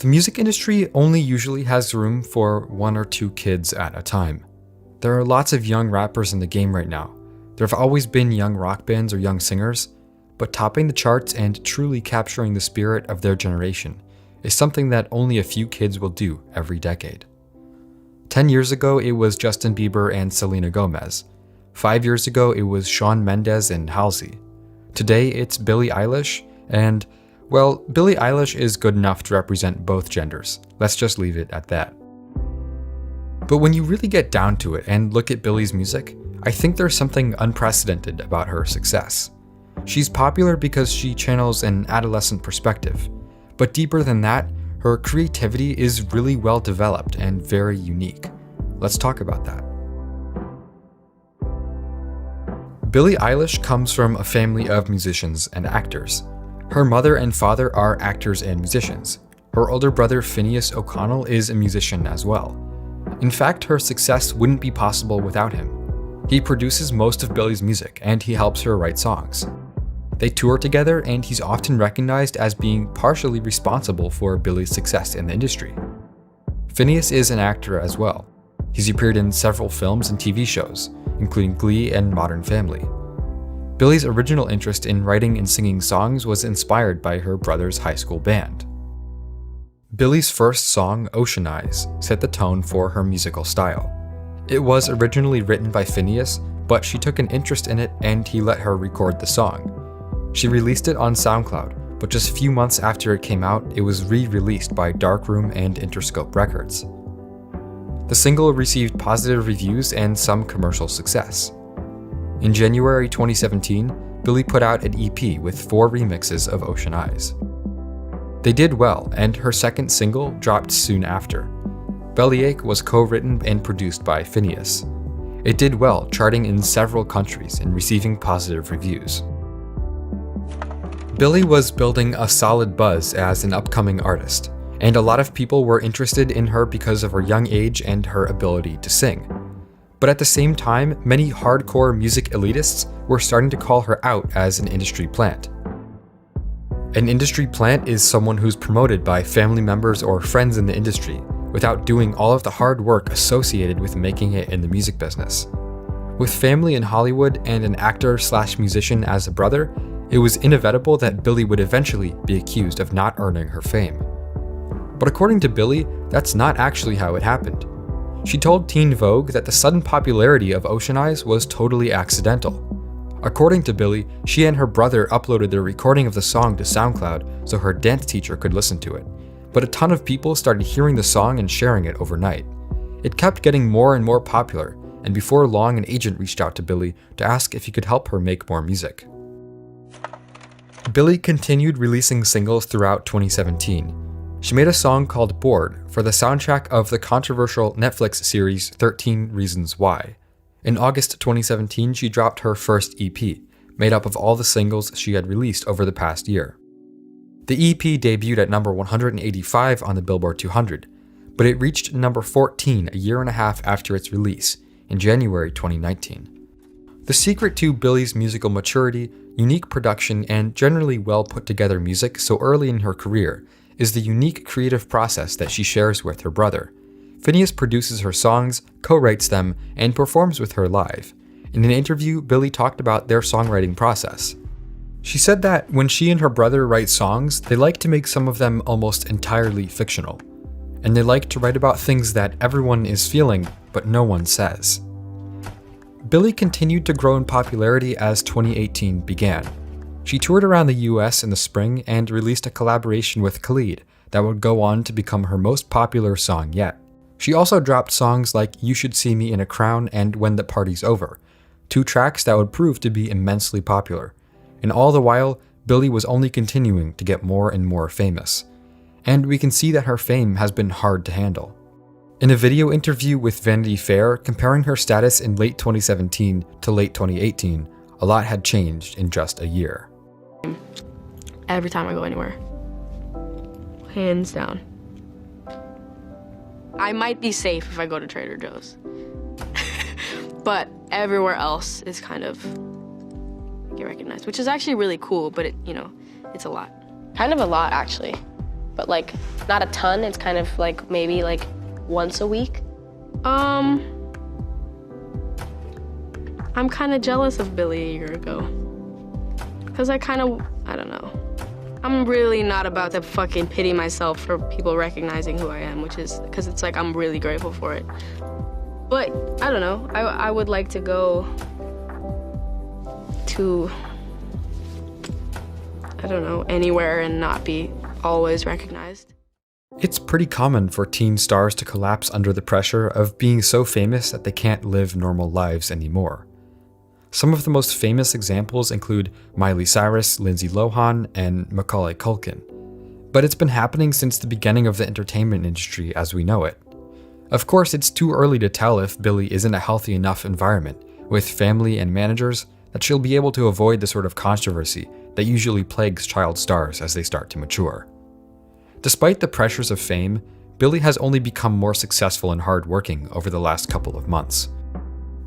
The music industry only usually has room for 1 or 2 kids at a time. There are lots of young rappers in the game right now. There have always been young rock bands or young singers, but topping the charts and truly capturing the spirit of their generation is something that only a few kids will do every decade. 10 years ago, it was Justin Bieber and Selena Gomez. 5 years ago, it was Shawn Mendes and Halsey. Today, it's Billie Eilish, and, well, Billie Eilish is good enough to represent both genders. Let's just leave it at that. But when you really get down to it and look at Billie's music, I think there's something unprecedented about her success. She's popular because she channels an adolescent perspective, but deeper than that, her creativity is really well developed and very unique. Let's talk about that. Billie Eilish comes from a family of musicians and actors. Her mother and father are actors and musicians. Her older brother Phineas O'Connell is a musician as well. In fact, her success wouldn't be possible without him. He produces most of Billie's music and he helps her write songs. They tour together and he's often recognized as being partially responsible for Billie's success in the industry. Phineas is an actor as well. He's appeared in several films and TV shows, including Glee and Modern Family. Billie's original interest in writing and singing songs was inspired by her brother's high school band. Billie's first song, Ocean Eyes, set the tone for her musical style. It was originally written by Phineas, but she took an interest in it and he let her record the song. She released it on SoundCloud, but just a few months after it came out, it was re-released by Darkroom and Interscope Records. The single received positive reviews and some commercial success. In January 2017, Billie put out an EP with 4 remixes of Ocean Eyes. They did well, and her second single dropped soon after. Bellyache was co-written and produced by Phineas. It did well, charting in several countries and receiving positive reviews. Billie was building a solid buzz as an upcoming artist, and a lot of people were interested in her because of her young age and her ability to sing. But at the same time, many hardcore music elitists were starting to call her out as an industry plant. An industry plant is someone who's promoted by family members or friends in the industry without doing all of the hard work associated with making it in the music business. With family in Hollywood and an actor/musician as a brother, it was inevitable that Billie would eventually be accused of not earning her fame. But according to Billie, that's not actually how it happened. She told Teen Vogue that the sudden popularity of Ocean Eyes was totally accidental. According to Billie, she and her brother uploaded their recording of the song to SoundCloud so her dance teacher could listen to it. But a ton of people started hearing the song and sharing it overnight. It kept getting more and more popular, and before long an agent reached out to Billie to ask if he could help her make more music. Billie continued releasing singles throughout 2017. She made a song called Bored for the soundtrack of the controversial Netflix series 13 Reasons Why. In August 2017, she dropped her first EP, made up of all the singles she had released over the past year. The EP debuted at number 185 on the Billboard 200, but it reached number 14 a year and a half after its release, in January 2019. The secret to Billie's musical maturity, unique production, and generally well put together music so early in her career is the unique creative process that she shares with her brother. Phineas produces her songs, co-writes them, and performs with her live. In an interview, Billie talked about their songwriting process. She said that when she and her brother write songs, they like to make some of them almost entirely fictional. And they like to write about things that everyone is feeling, but no one says. Billie continued to grow in popularity as 2018 began. She toured around the US in the spring and released a collaboration with Khalid that would go on to become her most popular song yet. She also dropped songs like You Should See Me in a Crown and When the Party's Over, 2 tracks that would prove to be immensely popular. And all the while, Billie was only continuing to get more and more famous. And we can see that her fame has been hard to handle. In a video interview with Vanity Fair comparing her status in late 2017 to late 2018, a lot had changed in just a year. Every time I go anywhere. Hands down. I might be safe if I go to Trader Joe's. But everywhere else is kind of get recognized, which is actually really cool, but it's a lot. Kind of a lot, actually. but like not a ton. It's kind of like maybe like once a week. I'm kind of jealous of Billie a year ago. Cause I don't know. I'm really not about to fucking pity myself for people recognizing who I am, which is, cause it's like I'm really grateful for it. But I don't know, I would like to go to, I don't know, anywhere and not be always recognized. It's pretty common for teen stars to collapse under the pressure of being so famous that they can't live normal lives anymore. Some of the most famous examples include Miley Cyrus, Lindsay Lohan, and Macaulay Culkin. But it's been happening since the beginning of the entertainment industry as we know it. Of course, it's too early to tell if Billie is in a healthy enough environment, with family and managers, that she'll be able to avoid the sort of controversy that usually plagues child stars as they start to mature. Despite the pressures of fame, Billie has only become more successful and hardworking over the last couple of months.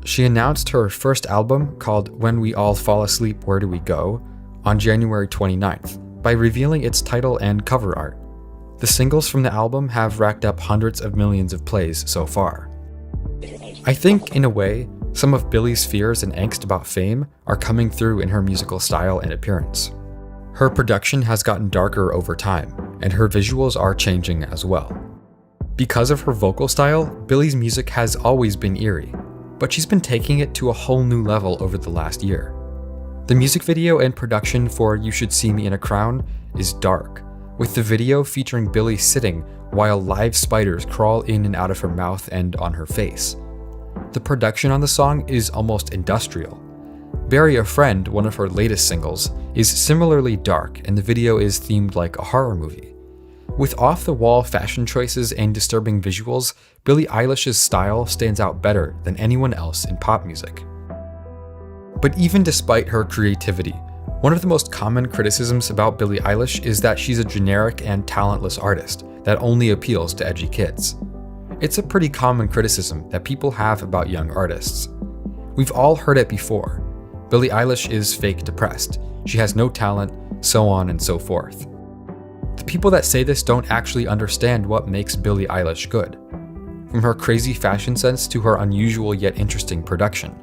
She announced her first album, called When We All Fall Asleep, Where Do We Go?, on January 29th, by revealing its title and cover art. The singles from the album have racked up hundreds of millions of plays so far. I think, in a way, some of Billie's fears and angst about fame are coming through in her musical style and appearance. Her production has gotten darker over time, and her visuals are changing as well. Because of her vocal style, Billie's music has always been eerie, but she's been taking it to a whole new level over the last year. The music video and production for You Should See Me in a Crown is dark, with the video featuring Billie sitting while live spiders crawl in and out of her mouth and on her face. The production on the song is almost industrial. Bury a Friend, one of her latest singles, is similarly dark, and the video is themed like a horror movie. With off-the-wall fashion choices and disturbing visuals, Billie Eilish's style stands out better than anyone else in pop music. But even despite her creativity, one of the most common criticisms about Billie Eilish is that she's a generic and talentless artist that only appeals to edgy kids. It's a pretty common criticism that people have about young artists. We've all heard it before. Billie Eilish is fake depressed, she has no talent, so on and so forth. The people that say this don't actually understand what makes Billie Eilish good. From her crazy fashion sense to her unusual yet interesting production,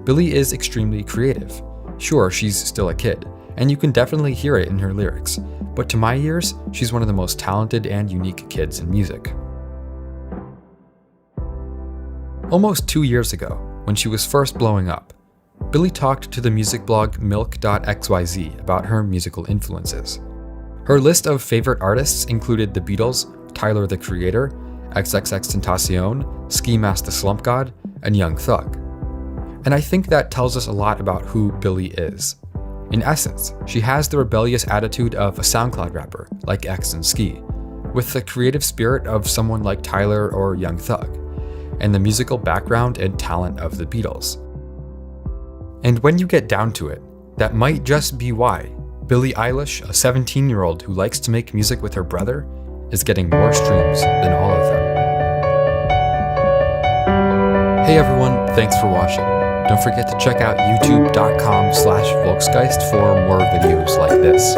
Billie is extremely creative. Sure, she's still a kid, and you can definitely hear it in her lyrics, but to my ears, she's one of the most talented and unique kids in music. Almost 2 years ago, when she was first blowing up, Billie talked to the music blog milk.xyz about her musical influences. Her list of favorite artists included The Beatles, Tyler the Creator, XXXTentacion, Ski Mask the Slump God, and Young Thug. And I think that tells us a lot about who Billie is. In essence, she has the rebellious attitude of a SoundCloud rapper like X and Ski, with the creative spirit of someone like Tyler or Young Thug, and the musical background and talent of the Beatles. And when you get down to it, that might just be why Billie Eilish, a 17-year-old who likes to make music with her brother, is getting more streams than all of them. Hey everyone, thanks for watching. Don't forget to check out youtube.com/Volksgeist for more videos like this.